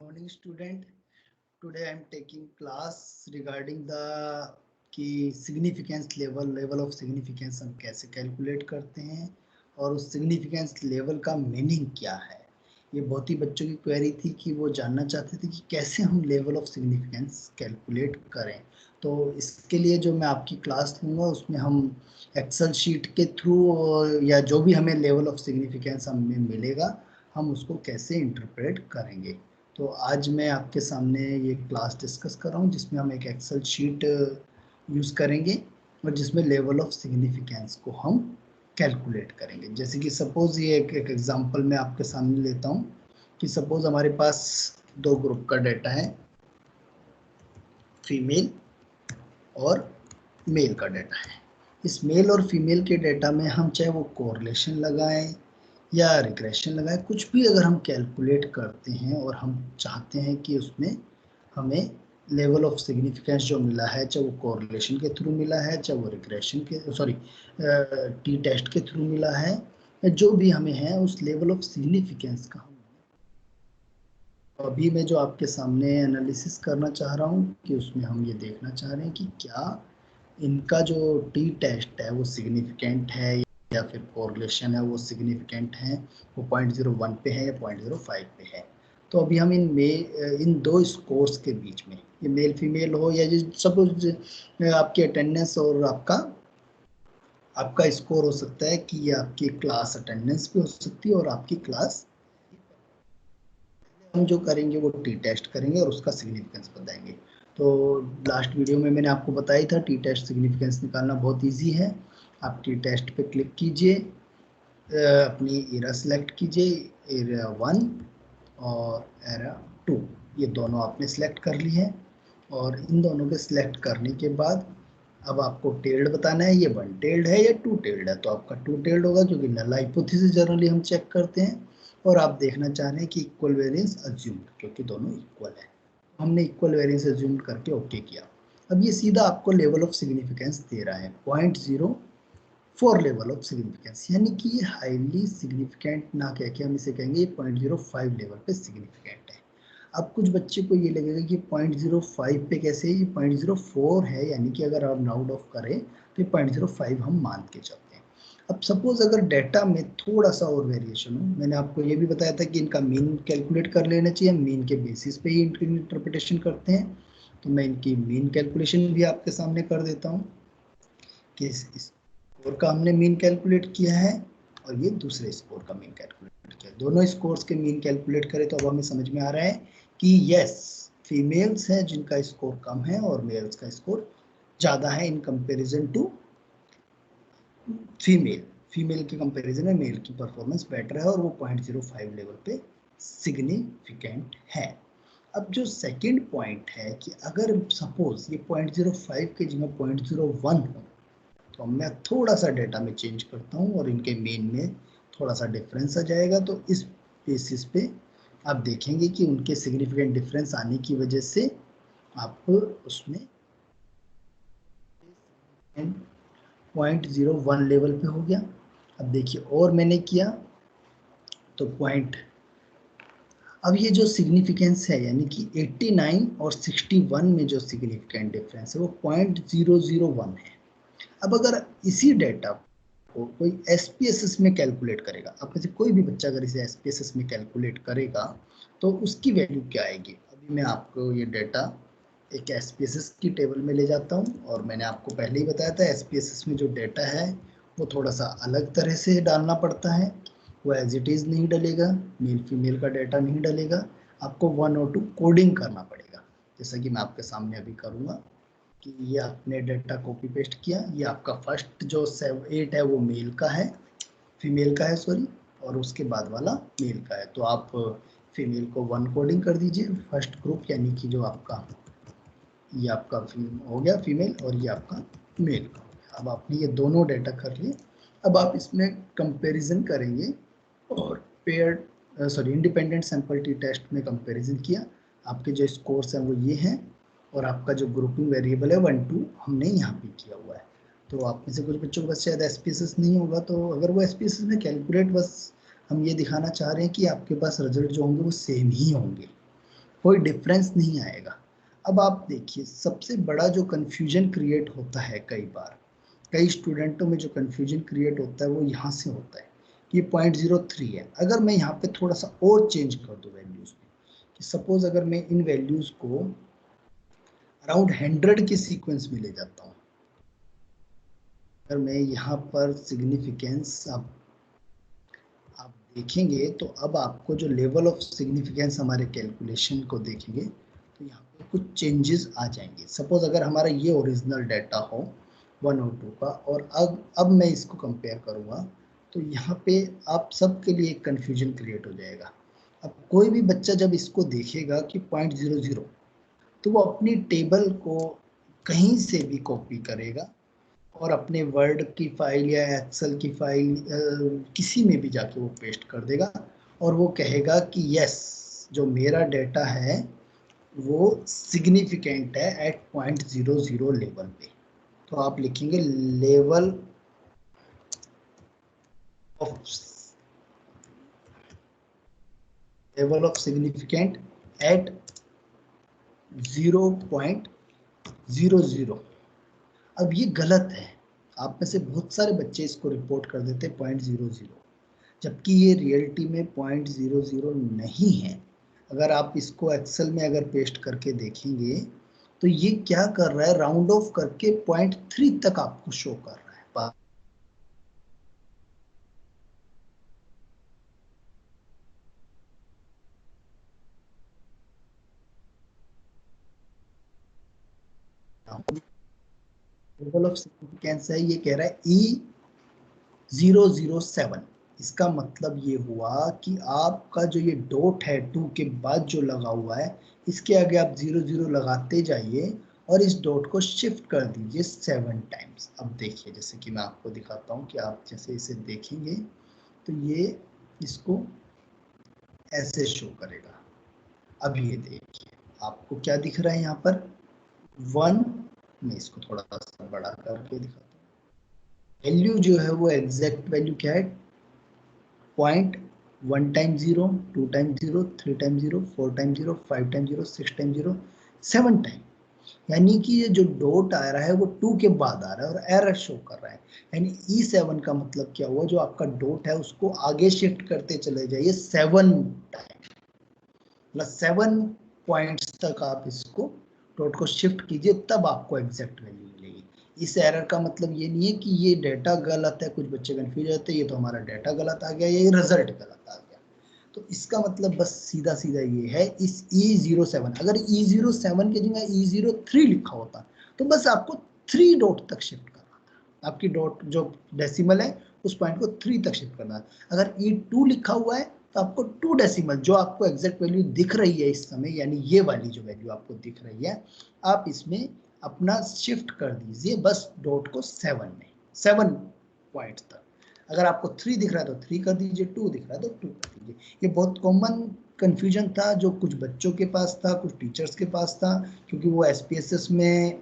Morning student. Today I am taking class regarding the कि significance level of significance हम कैसे calculate करते हैं और उस significance level का मीनिंग क्या है। ये बहुत ही बच्चों की क्वेरी थी कि वो जानना चाहते थे कि कैसे हम लेवल ऑफ सिग्निफिकेंस कैलकुलेट करें। तो इसके लिए जो मैं आपकी क्लास लूँगा उसमें हम एक्सेल शीट के थ्रू या जो भी हमें लेवल ऑफ सिग्निफिकेंस हमें मिलेगा हम उसको कैसे इंटरप्रेट करेंगे। तो आज मैं आपके सामने ये क्लास डिस्कस कर रहा हूँ जिसमें हम एक एक्सेल शीट यूज़ करेंगे और जिसमें लेवल ऑफ सिग्निफिकेंस को हम कैलकुलेट करेंगे। जैसे कि सपोज ये एक एग्जांपल मैं आपके सामने लेता हूँ कि सपोज हमारे पास दो ग्रुप का डेटा है, फीमेल और मेल का डेटा है। इस मेल और फीमेल के डेटा में हम चाहे वो कोरिलेशन लगाएं या रिग्रेशन लगाएं, कुछ भी अगर हम कैलकुलेट करते हैं और हम चाहते हैं कि उसमें हमें लेवल ऑफ सिग्निफिकेंस जो मिला है, चाहे वो कोरिलेशन के थ्रू मिला है, चाहे वो रिग्रेशन के टी टेस्ट के थ्रू मिला है, जो भी हमें है उस लेवल ऑफ सिग्निफिकेंस का अभी मैं जो आपके सामने एनालिसिस करना चाह रहा हूँ कि उसमें हम ये देखना चाह रहे हैं कि क्या इनका जो टी टेस्ट है वो सिग्निफिकेंट है या फिर कोरिलेशन है वो सिग्निफिकेंट है, वो 0.01 पे है या 0.05 पे है। तो अभी हम इन दो स्कोर्स के बीच में, ये मेल फीमेल हो या सपोज आपकी अटेंडेंस और आपका स्कोर हो सकता है कि ये आपकी क्लास अटेंडेंस भी हो सकती है और आपकी क्लास, हम जो करेंगे वो टी टेस्ट करेंगे और उसका सिग्निफिकेंस बताएंगे। तो लास्ट वीडियो में मैंने आपको बताया था टी टेस्ट सिग्निफिकेंस निकालना बहुत इजी है। आप टी टेस्ट पे क्लिक कीजिए, अपनी एरा सेलेक्ट कीजिए, एरा 1 और एरा 2, ये दोनों आपने सेलेक्ट कर ली है। और इन दोनों के सिलेक्ट करने के बाद अब आपको टेल्ड बताना है, ये वन टेल्ड है या टू टेल्ड है। तो आपका टू टेल्ड होगा क्योंकि नल हाइपोथेसिस जनरली हम चेक करते हैं और आप देखना चाह रहे हैं कि इक्वल वेरिएंस अज्यूम्ड, क्योंकि दोनों इक्वल है। हमने इक्वल वेरिएंस अज्यूम्ड करके ओके किया। अब ये सीधा आपको लेवल ऑफ सिग्निफिकेंस दे रहा है 0.04 लेवल ऑफ सिग्निफिकेंस, यानी कि ये हाईली सिग्निफिकेंट ना कह के हम इसे कहेंगे 0.05 लेवल पे सिग्निफिकेंट है। अब कुछ बच्चे को ये लगेगा कि 0.05 पे कैसे, ये 0.04 है, यानी कि अगर आप राउंड ऑफ करें तो 0.05 हम मान के चलते हैं। अब सपोज अगर डेटा में थोड़ा सा और वेरिएशन हो, मैंने आपको ये भी बताया था कि इनका मीन कैलकुलेट कर लेना चाहिए, मीन के बेसिस पे ही इनकी इंटरप्रिटेशन करते हैं। तो मैं इनकी मीन कैलकुलेशन भी आपके सामने कर देता हूँ कि इस स्कोर का हमने मीन कैलकुलेट किया है और ये दूसरे स्कोर का मीन कैलकुलेट किया। दोनों स्कोर्स के मीन कैलकुलेट करें तो अब हमें समझ में आ रहा है कि यस, फीमेल्स हैं जिनका स्कोर कम है और मेल्स का स्कोर ज़्यादा है in comparison to female. Female के कंपैरिजन में मेल की परफॉर्मेंस बेटर है और वो 0.05 लेवल पे सिग्निफिकेंट है। अब जो सेकंड पॉइंट है कि अगर सपोज ये 0.05 के जगह 0.01 हो, तो मैं थोड़ा सा डेटा में चेंज करता हूँ और इनके मेन में थोड़ा सा डिफरेंस आ जाएगा। तो इस बेसिस पे आप देखेंगे कि उनके सिग्निफिकेंट डिफरेंस आने की वजह से आप उसमें 0.01 लेवल पे हो गया। अब देखिए और मैंने किया तो अब ये जो सिग्निफिकेंस है यानी कि 89 और 61 में जो सिग्निफिकेंट डिफरेंस है वो 0.001 है। अब अगर इसी डेटा को कोई एसपीएसएस में कैलकुलेट करेगा, आप में से कोई भी बच्चा अगर इसे एसपीएसएस में कैलकुलेट करेगा तो उसकी वैल्यू क्या आएगी। अभी मैं आपको ये डेटा एक एसपीएसएस की टेबल में ले जाता हूँ और मैंने आपको पहले ही बताया था एसपीएसएस में जो डेटा है वो थोड़ा सा अलग तरह से डालना पड़ता है, वो एज इट इज़ नहीं डलेगा, मेल फीमेल का डेटा नहीं डलेगा, आपको 1 और 2 कोडिंग करना पड़ेगा, जैसा कि मैं आपके सामने अभी करूँगा कि ये आपने डेटा कॉपी पेस्ट किया। ये आपका फर्स्ट जो 8 है वो मेल का है, फीमेल का है सॉरी, और उसके बाद वाला मेल का है। तो आप फीमेल को 1 कोडिंग कर दीजिए फर्स्ट ग्रुप, यानी कि जो आपका ये आपका हो गया फीमेल और ये आपका मेल का हो गया। अब आपने ये दोनों डेटा कर लिए। अब आप इसमें कंपैरिजन करेंगे और pair independent sample T test में कंपैरिजन किया। आपके जो स्कोर्स हैं वो ये हैं और आपका जो ग्रुपिंग वेरिएबल है 1 2 हमने यहाँ पे किया हुआ है। तो आप में से कुछ बच्चों को बस शायद एसपीएसएस नहीं होगा, तो अगर वो एसपीएसएस में कैलकुलेट, बस हम ये दिखाना चाह रहे हैं कि आपके पास रिजल्ट जो होंगे वो सेम ही होंगे। कोई डिफरेंस नहीं आएगा। अब आप देखिए, सबसे बड़ा जो कंफ्यूजन क्रिएट होता है कई बार, कई स्टूडेंटों में जो कंफ्यूजन क्रिएट होता है वो यहाँ से होता है कि 0.03 है। अगर मैं यहाँ पे थोड़ा सा और चेंज कर दूँ वैल्यूज में, कि सपोज अगर मैं इन वैल्यूज को अराउंड 100 के सीक्वेंस में ले जाता हूँ, अगर मैं यहाँ पर सिग्निफिकेंस आप देखेंगे तो अब आपको जो लेवल ऑफ सिग्निफिकेंस हमारे कैलकुलेशन को देखेंगे तो यहाँ पे कुछ चेंजेस आ जाएंगे। सपोज अगर हमारा ये ओरिजिनल डाटा हो 1 और 2 का, और अब मैं इसको कंपेयर करूँगा तो यहाँ पे आप सबके लिए एक कन्फ्यूजन क्रिएट हो जाएगा। अब कोई भी बच्चा जब इसको देखेगा कि 0.00, तो वो अपनी टेबल को कहीं से भी कॉपी करेगा और अपने वर्ड की फाइल या एक्सेल की फाइल किसी में भी जाके वो पेस्ट कर देगा और वो कहेगा कि यस, जो मेरा डेटा है वो सिग्निफिकेंट है एट 0.00 लेवल पे। तो आप लिखेंगे लेवल ऑफ सिग्निफिकेंट एट 0.00। अब ये गलत है, आप में से बहुत सारे बच्चे इसको रिपोर्ट कर देते 0.00, जबकि ये रियलिटी में 0.00 नहीं है। अगर आप इसको एक्सेल में अगर पेस्ट करके देखेंगे तो ये क्या कर रहा है, राउंड ऑफ करके 0.3 तक आपको शो कर रहा है। लेवल ऑफ सिग्निफिकेंस है, ये कह रहा है E007। इसका मतलब ये हुआ कि आपका जो ये डॉट है 2 के बाद जो लगा हुआ है, इसके आगे आप 00 लगाते जाइए और इस डॉट को शिफ्ट कर दीजिए 7 टाइम्स। अब देखिए, जैसे कि मैं आपको दिखाता हूँ कि आप जैसे इसे देखेंगे तो ये इसको ऐसे शो करेगा। अब ये देखिए आपको क्या दिख रहा है यहाँ पर 1, मैं इसको थोड़ा सा बड़ा करके दिखाता हूँ। वैल्यू जो है वो एग्जैक्ट वैल्यू क्या है, 1 times 0, 2 times 0, 3 times 0, 4 times 0, 5 times 0, 6 times 0, 7 time. यानी कि ये जो डॉट आ रहा है वो 2 के बाद आ रहा है और एरर शो कर रहा है। यानी E7 का मतलब क्या हुआ, जो आपका डॉट है उसको आगे शिफ्ट करते चले जाइए 7 टाइम, मतलब 7 पॉइंट्स तक आप इसको डॉट को शिफ्ट कीजिए, तब आपको एग्जैक्ट वैल्यू मिलेगी। इस एरर का मतलब ये नहीं है कि ये डेटा गलत है, कुछ बच्चे कंफ्यूज होते हैं ये तो हमारा डेटा गलत आ गया, ये रिजल्ट गलत आ गया। तो इसका मतलब बस सीधा सीधा ये है, इस E07, अगर E07 की जगह E03 लिखा होता तो बस आपको 3 डॉट तक शिफ्ट करना था। आपकी डॉट जो डेसिमल है उस पॉइंट को 3 तक शिफ्ट करना है। अगर E2 लिखा हुआ है तो आपको 2 डेसिमल, जो आपको एग्जैक्ट वैल्यू दिख रही है इस समय, यानी ये वाली जो वैल्यू आपको दिख रही है, आप इसमें अपना शिफ्ट कर दीजिए बस डॉट को 7 में, 7 पॉइंट तक। अगर आपको 3 दिख रहा है तो 3 कर दीजिए, 2 दिख रहा है तो 2 कर दीजिए। ये बहुत कॉमन कंफ्यूजन था जो कुछ बच्चों के पास था, कुछ टीचर्स के पास था, क्योंकि वो SPSS में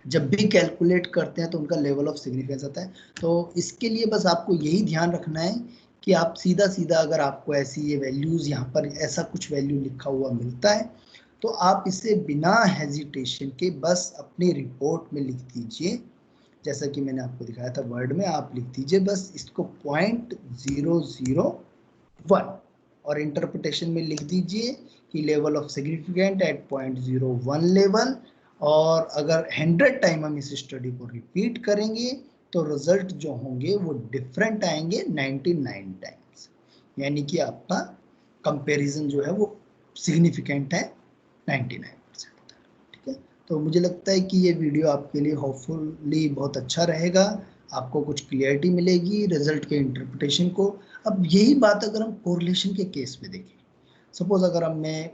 जब भी कैलकुलेट करते हैं तो उनका लेवल ऑफ सिग्निफिकेंस आता है। तो इसके लिए बस आपको यही ध्यान रखना है कि आप सीधा सीधा, अगर आपको ऐसी ये वैल्यूज यहाँ पर ऐसा कुछ वैल्यू लिखा हुआ मिलता है तो आप इसे बिना हेजिटेशन के बस अपनी रिपोर्ट में लिख दीजिए। जैसा कि मैंने आपको दिखाया था वर्ड में, आप लिख दीजिए बस इसको 0.001 और इंटरप्रिटेशन में लिख दीजिए कि level of significant at 0.01 level. और अगर 100 टाइम हम इस स्टडी को रिपीट करेंगे तो रिजल्ट जो होंगे वो डिफरेंट आएंगे 99 टाइम्स, यानी कि आपका कंपैरिजन जो है वो सिग्निफिकेंट है 99%। ठीक है, तो मुझे लगता है कि ये वीडियो आपके लिए होपफुली बहुत अच्छा रहेगा, आपको कुछ क्लियरिटी मिलेगी रिजल्ट के इंटरप्रिटेशन को। अब यही बात अगर हम कोरिलेशन के केस में देखें, सपोज अगर अब मैं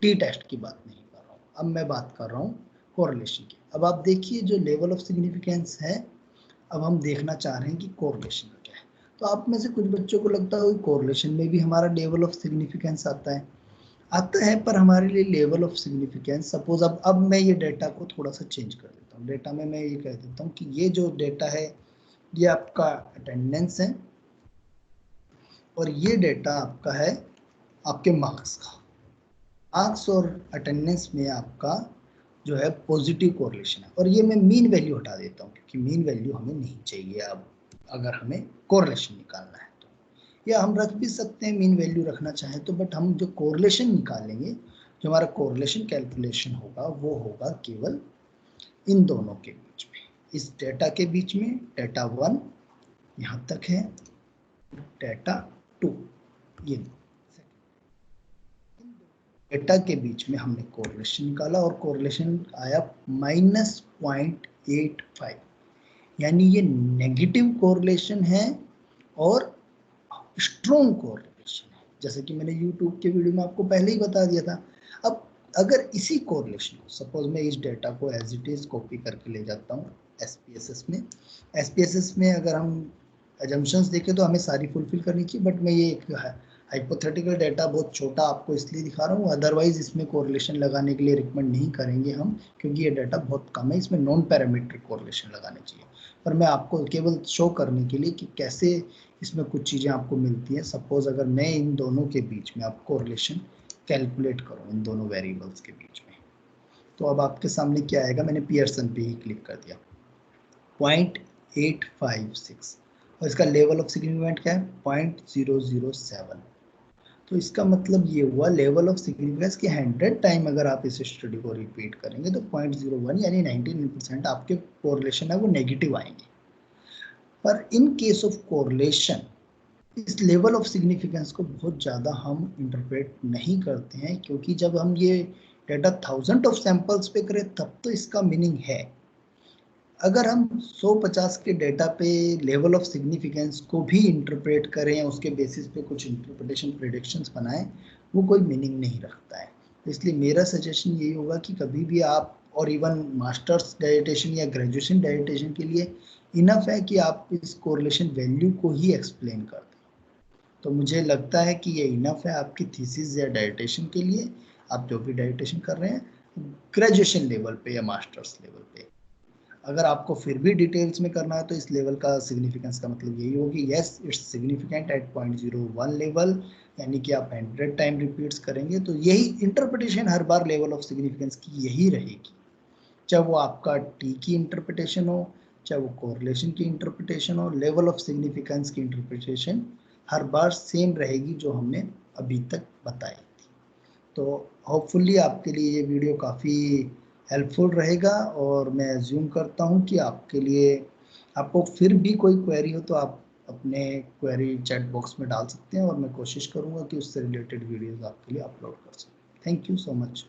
टी टेस्ट की बात नहीं कर रहा हूँ, अब मैं बात कर रहा हूँ कोरिलेशन की। अब आप देखिए जो लेवल ऑफ सिग्निफिकेंस है, अब हम देखना चाह रहे हैं कि कोरिलेशन क्या है। तो आप में से कुछ बच्चों को लगता है कोरिलेशन में भी हमारा लेवल ऑफ सिग्निफिकेंस आता है, पर हमारे लिए लेवल ऑफ सिग्निफिकेंस, सपोज अब मैं ये डेटा को थोड़ा सा चेंज कर देता हूँ। डेटा में मैं ये कह देता हूँ कि ये जो डेटा है ये आपका अटेंडेंस है और ये डेटा आपका है आपके मार्क्स का। मार्क्स और अटेंडेंस में आपका जो है पॉजिटिव कोरिलेशन है। और ये मैं मीन वैल्यू हटा देता हूँ क्योंकि मीन वैल्यू हमें नहीं चाहिए अब अगर हमें कोरिलेशन निकालना है तो, या हम रख भी सकते हैं मीन वैल्यू रखना चाहें तो, बट हम जो कोरिलेशन निकालेंगे, जो हमारा कोरिलेशन कैलकुलेशन होगा वो होगा केवल इन दोनों के बीच में, इस डेटा के बीच में, डेटा 1 यहाँ तक है, डेटा 2 ये डेटा के बीच में हमने कोरिलेशन निकाला और कोरिलेशन आया -0.85, यानी ये नेगेटिव कोरिलेशन है और स्ट्रॉन्ग कोरिलेशन है, जैसे कि मैंने यूट्यूब के वीडियो में आपको पहले ही बता दिया था। अब अगर इसी कोरिलेशन को, सपोज मैं इस डेटा को एज इट इज कॉपी करके ले जाता हूँ SPSS में, SPSS में अगर हम अजम्पशंस देखें तो हमें सारी फुलफिल करनी चाहिए, बट मैं ये एक हाइपोथेटिकल डेटा बहुत छोटा आपको इसलिए दिखा रहा हूँ, अदरवाइज इसमें कोरिलेशन लगाने के लिए रिकमेंड नहीं करेंगे हम, क्योंकि ये डाटा बहुत कम है, इसमें नॉन पैरामीट्रिक कोरिलेशन लगाने चाहिए। पर मैं आपको केवल शो करने के लिए कि कैसे इसमें कुछ चीज़ें आपको मिलती हैं। सपोज अगर मैं इन दोनों के बीच में आप कोरिलेशन कैलकुलेट करूँ इन दोनों वेरिएबल्स के बीच में, तो अब आपके सामने क्या आएगा, मैंने पियर्सन पे ही क्लिक कर दिया, 0.856 और इसका लेवल ऑफ सिग्निफिकेंट क्या है 0.007। तो इसका मतलब ये हुआ लेवल ऑफ सिग्निफिकेंस कि 100 टाइम अगर आप इस स्टडी को रिपीट करेंगे तो 0.01 यानी 99% आपके कोरिलेशन है वो नेगेटिव आएंगे। पर इन केस ऑफ कोरिलेशन इस लेवल ऑफ सिग्निफिकेंस को बहुत ज़्यादा हम इंटरप्रेट नहीं करते हैं, क्योंकि जब हम ये डेटा 1000 ऑफ सैंपल्स पे करें तब तो इसका मीनिंग है। अगर हम 150 के डेटा पे लेवल ऑफ सिग्निफिकेंस को भी इंटरप्रेट करें, उसके बेसिस पे कुछ इंटरप्रिटेशन प्रेडिक्शंस बनाएं, वो कोई मीनिंग नहीं रखता है। इसलिए मेरा सजेशन यही होगा कि कभी भी आप, और इवन मास्टर्स डाइटेशन या ग्रेजुएशन डाइटेशन के लिए इनफ है कि आप इस कोरिलेशन वैल्यू को ही एक्सप्लेन कर दें। तो मुझे लगता है कि ये इनफ है आपकी थीसिस या डाइटेशन के लिए, आप जो भी डाइटेशन कर रहे हैं ग्रेजुएशन लेवल पे या मास्टर्स लेवल पे। अगर आपको फिर भी डिटेल्स में करना है तो इस लेवल का सिग्निफिकेंस का मतलब यही होगी, yes it's significant at 0.01 level, यानी कि आप 100 टाइम रिपीट्स करेंगे तो यही इंटरप्रिटेशन हर बार लेवल ऑफ सिग्निफिकेंस की यही रहेगी, चाहे वो आपका टी की इंटरप्रिटेशन हो, चाहे वो कोरिलेशन की इंटरप्रिटेशन हो, लेवल ऑफ सिग्निफिकेंस की इंटरप्रिटेशन हर बार सेम रहेगी जो हमने अभी तक बताई थी। तो होपफुली आपके लिए ये वीडियो काफ़ी हेल्पफुल रहेगा, और मैं एज्यूम करता हूँ कि आपके लिए, आपको फिर भी कोई क्वेरी हो तो आप अपने क्वेरी चैट बॉक्स में डाल सकते हैं और मैं कोशिश करूँगा कि उससे रिलेटेड वीडियोस आपके लिए अपलोड कर सकूँ। Thank you so much.